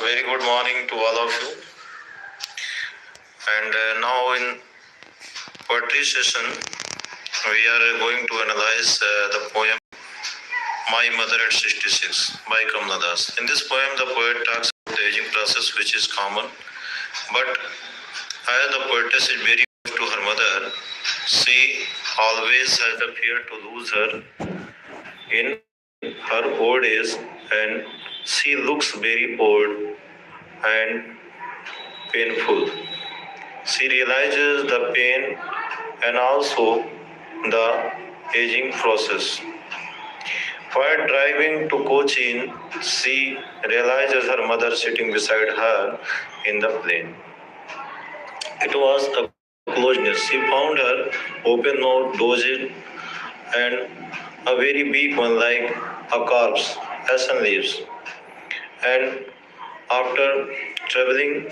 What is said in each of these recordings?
very good morning to all of you. And now in poetry session, we are going to analyze the poem My Mother at 66 by Kamla Das. In this poem, the poet talks about the aging process, which is common. But as the poetess is very close to her mother, she always has the fear to lose her in her old age, and she looks very old and painful. She realizes the pain and also the aging process. While driving to Cochin, she realizes her mother sitting beside her in the plane. It was a closeness. She found her open mouth, dozing, and a very big one like a corpse, ashen leaves. And after traveling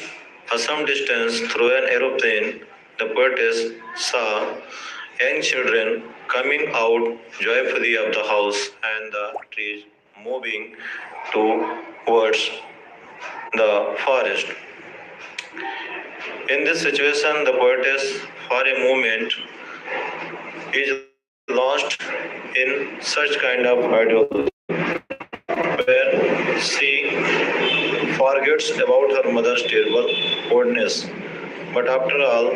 some distance through an aeroplane, the poetess saw young children coming out joyfully of the house and the trees moving towards the forest. In this situation, the poetess, for a moment, is lost in such kind of ideology where she forgets about her mother's terrible oldness. But after all,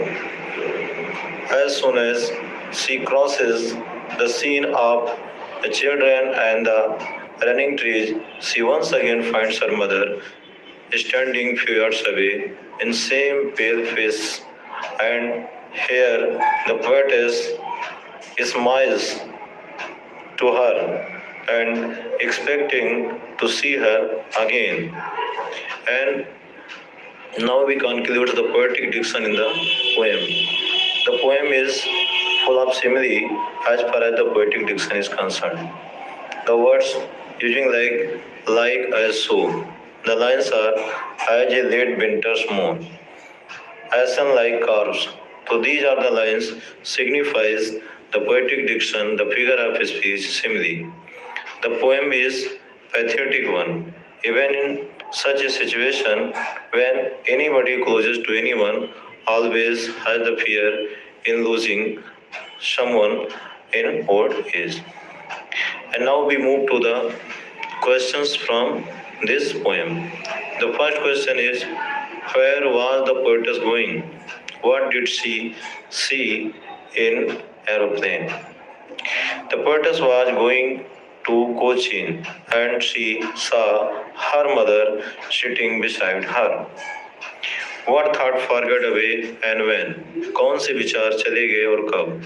as soon as she crosses the scene of the children and the running trees, she once again finds her mother standing few yards away in same pale face. And here the poetess smiles to her and expecting to see her again. And now we conclude the poetic diction in the poem. The poem is full of simile as far as the poetic diction is concerned. The words using like as so. The lines are as a late winter's moon, ashen like carbs. So these are the lines signifies the poetic diction, the figure of speech simile. The poem is pathetic one. Even in such a situation, when anybody closes to anyone, always has the fear in losing someone in old age. And now we move to the questions from this poem. The first question is, where was the poetess going? What did she see in aeroplane? The poetess was going to Cochin and she saw her mother sitting beside her. What thought forgot away and when? कौन से विचार चले गए और कब?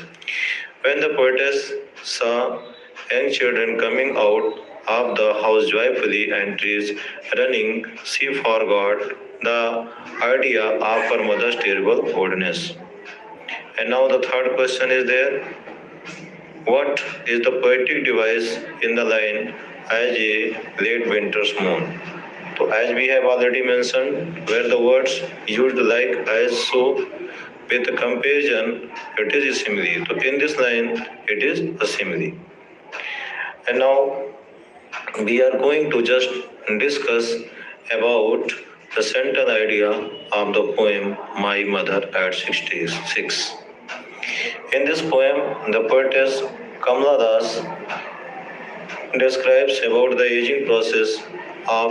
When the poetess saw young children coming out of the house joyfully and trees running, she forgot the idea of her mother's terrible oldness. And now the third question is there. What is the poetic device in the line as a late winter's moon? So as we have already mentioned, where the words used like as so with the comparison, it is a simile. So in this line, it is a simile. And now we are going to just discuss about the central idea of the poem My Mother at 66. In this poem, the poetess Kamla Das describes about the aging process of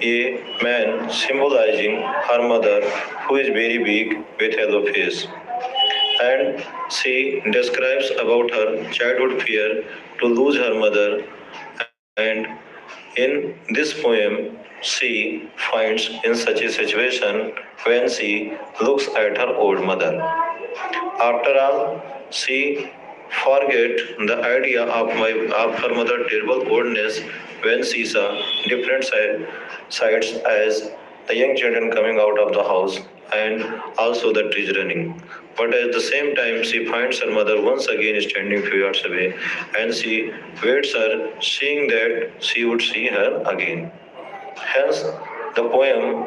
a man, symbolizing her mother who is very big with yellow face. And she describes about her childhood fear to lose her mother, and in this poem she finds in such a situation when she looks at her old mother. After all, she forget the idea of her mother's terrible oldness when she saw different sights as the young children coming out of the house and also the trees running. But at the same time, she finds her mother once again standing few yards away, and she waits her, seeing that she would see her again. Hence, the poem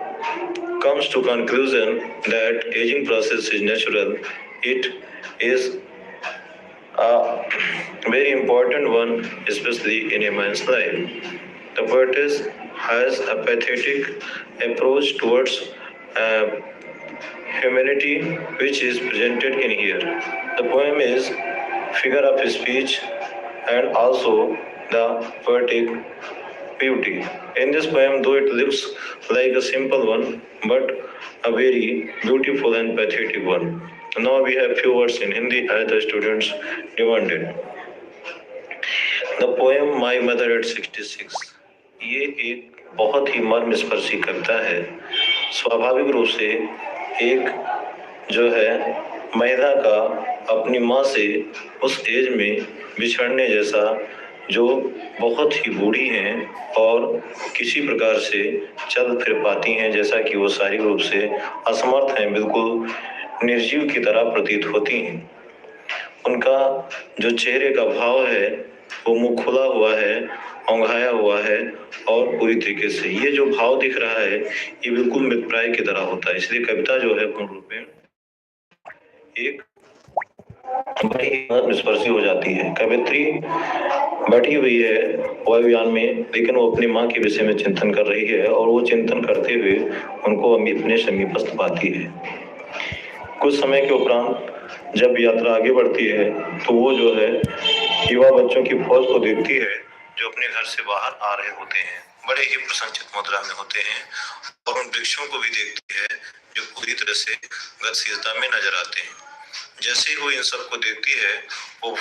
comes to conclusion that aging process is natural. It is a very important one, especially in a man's life. The poetess has a pathetic approach towards uh, humanity which is presented in here. The poem is figure of speech and also the poetic beauty. In this poem, though it looks like a simple one, but a very beautiful and pathetic one. Now we have few words in Hindi as the students demanded. The poem my mother eight 66 ये एक बहुत ही मर्मस्पर्शी कविता है। स्वाभाविक रूप से एक जो है महिला का अपनी माँ से उस एज में बिछड़ने जैसा, जो बहुत ही बूढ़ी हैं और किसी प्रकार से चल फिर पाती हैं, जैसा कि वो शारीरिक रूप से असमर्थ हैं, बिल्कुल निर्जीव की तरह प्रतीत होती हैं। उनका जो चेहरे का भाव है वो मुंह खुला हुआ है, औंघाया हुआ है और पूरी तरीके से ये जो भाव दिख रहा है ये बिल्कुल मृतप्राय की तरह होता है। इसलिए कविता जो है पूर्ण रूप में एक बड़ी स्पर्शी हो जाती है। कवित्री बैठी हुई है वायुयान में, लेकिन वो अपनी माँ के विषय में चिंतन कर रही है और वो चिंतन करते हुए उनको अपने समीपस्थ पाती है। कुछ समय के उपरांत जब यात्रा आगे बढ़ती है तो वो जो है युवा बच्चों की फौज को देखती है जो अपने घर से बाहर आ रहे होते हैं, बड़े ही प्रसन्नचित्त मुद्रा में होते हैं, और उन वृक्षों को भी देखती है जो पूरी तरह से गतिशीलता में नजर आते हैं। जैसे ही वो इन सबको देखती है वो